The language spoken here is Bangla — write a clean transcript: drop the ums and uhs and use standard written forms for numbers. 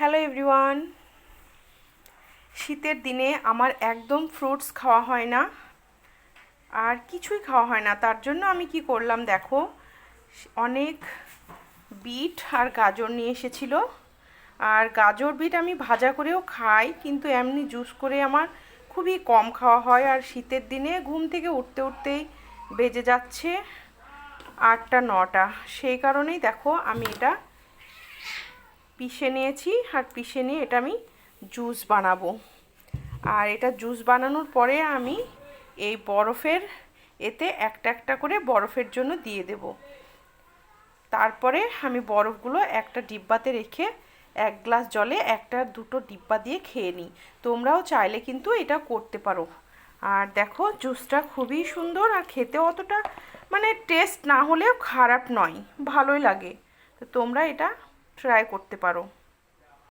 Hello everyone. শীতের দিনে আমার একদম ফ্রুটস খাওয়া হয় না, আর কিছুই খাওয়া হয় না। তার জন্য আমি কি করলাম দেখো, অনেক বিট আর গাজর নিয়ে এসেছিল। আর গাজর বিট আমি ভাজা করেও খাই, কিন্তু এমনি জুস করে আমার খুবই কম খাওয়া হয়। আর শীতের দিনে ঘুম থেকে উঠতে উঠতেই বেজে যাচ্ছে 8টা 9টা, সেই কারণেই দেখো আমি এটা পিষে নিয়েছি। আর পিষে নিয়ে এটা আমি জুস বানাবো। আর এটা জুস বানানোর পরে আমি এই বরফের এতে একটা একটা করে বরফের জন্য দিয়ে দেব। তারপরে আমি বরফগুলো একটা ডিব্বাতে রেখে 1 গ্লাস জলে একটা দুটো ডিব্বা দিয়ে খেয়ে নিই। তোমরাও চাইলে কিন্তু এটা করতে পারো। আর দেখো জুসটা খুবই সুন্দর, আর খেতে অতটা টেস্ট না হলেও খারাপ নয়, ভালোই লাগে। তো তোমরা এটা ট্রাই করতে পারো।